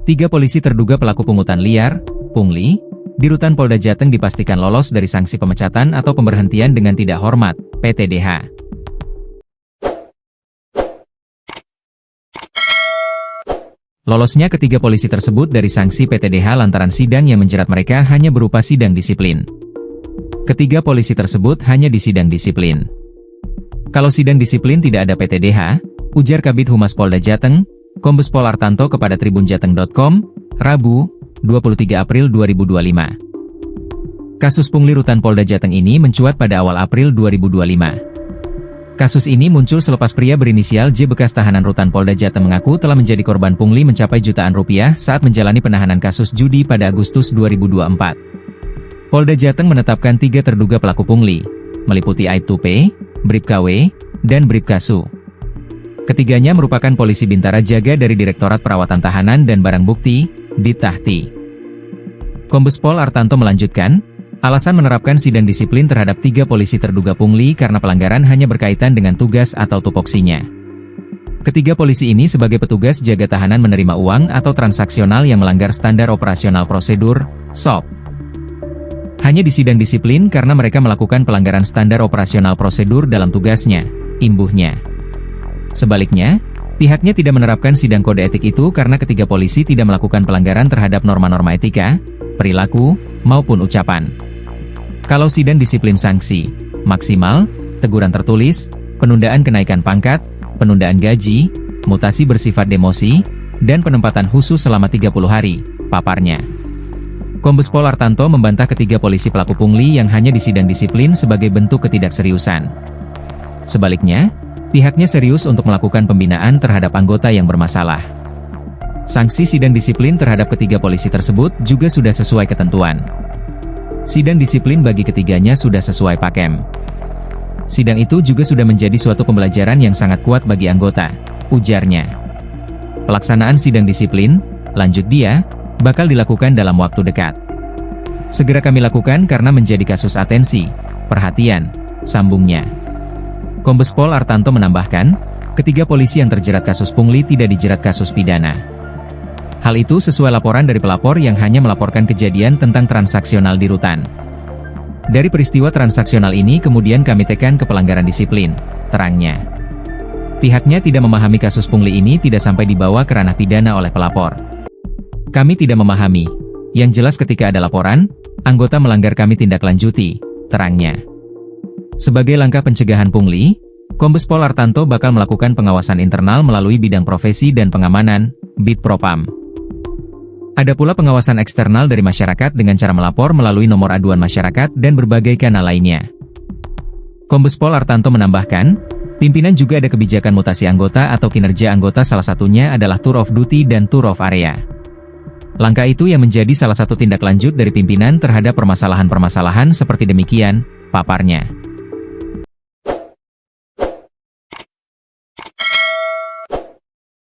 3 polisi terduga pelaku pungutan liar, pungli, di Rutan Polda Jateng dipastikan lolos dari sanksi pemecatan atau pemberhentian dengan tidak hormat, PTDH. Lolosnya ketiga polisi tersebut dari sanksi PTDH lantaran sidang yang menjerat mereka hanya berupa sidang disiplin. Ketiga polisi tersebut hanya disidang disiplin. Kalau sidang disiplin tidak ada PTDH, ujar Kabid Humas Polda Jateng, Kombes Pol Artanto kepada tribunjateng.com, Rabu, 23 April 2025. Kasus pungli Rutan Polda Jateng ini mencuat pada awal April 2025. Kasus ini muncul selepas pria berinisial J bekas tahanan Rutan Polda Jateng mengaku telah menjadi korban pungli mencapai jutaan rupiah saat menjalani penahanan kasus judi pada Agustus 2024. Polda Jateng menetapkan 3 terduga pelaku pungli, meliputi Aibtu P, Bribka W, dan Bribka Su. Ketiganya merupakan polisi Bintara Jaga dari Direktorat Perawatan Tahanan dan Barang Bukti, Ditahti. Kombes Pol Artanto melanjutkan, alasan menerapkan sidang disiplin terhadap 3 polisi terduga pungli karena pelanggaran hanya berkaitan dengan tugas atau tupoksinya. Ketiga polisi ini sebagai petugas jaga tahanan menerima uang atau transaksional yang melanggar standar operasional prosedur, SOP. Hanya disidang disiplin karena mereka melakukan pelanggaran standar operasional prosedur dalam tugasnya, imbuhnya. Sebaliknya, pihaknya tidak menerapkan sidang kode etik itu karena ketiga polisi tidak melakukan pelanggaran terhadap norma-norma etika, perilaku, maupun ucapan. Kalau sidang disiplin sanksi, maksimal, teguran tertulis, penundaan kenaikan pangkat, penundaan gaji, mutasi bersifat demosi, dan penempatan khusus selama 30 hari, paparnya. Kombes Pol Artanto membantah ketiga polisi pelaku pungli yang hanya disidang disiplin sebagai bentuk ketidakseriusan. Sebaliknya, pihaknya serius untuk melakukan pembinaan terhadap anggota yang bermasalah. Sanksi sidang disiplin terhadap ketiga polisi tersebut juga sudah sesuai ketentuan. Sidang disiplin bagi ketiganya sudah sesuai pakem. Sidang itu juga sudah menjadi suatu pembelajaran yang sangat kuat bagi anggota, ujarnya. Pelaksanaan sidang disiplin, lanjut dia, bakal dilakukan dalam waktu dekat. Segera kami lakukan karena menjadi kasus atensi, perhatian, sambungnya. Kombes Pol Artanto menambahkan, ketiga polisi yang terjerat kasus pungli tidak dijerat kasus pidana. Hal itu sesuai laporan dari pelapor yang hanya melaporkan kejadian tentang transaksional di rutan. Dari peristiwa transaksional ini kemudian kami tekan ke pelanggaran disiplin, terangnya. Pihaknya tidak memahami kasus pungli ini tidak sampai dibawa ke ranah pidana oleh pelapor. Kami tidak memahami. Yang jelas ketika ada laporan, anggota melanggar kami tindak lanjuti, terangnya. Sebagai langkah pencegahan pungli, Kombes Pol Artanto bakal melakukan pengawasan internal melalui bidang profesi dan pengamanan, Bid Propam. Ada pula pengawasan eksternal dari masyarakat dengan cara melapor melalui nomor aduan masyarakat dan berbagai kanal lainnya. Kombes Pol Artanto menambahkan, pimpinan juga ada kebijakan mutasi anggota atau kinerja anggota, salah satunya adalah tour of duty dan tour of area. Langkah itu yang menjadi salah satu tindak lanjut dari pimpinan terhadap permasalahan-permasalahan seperti demikian, paparnya.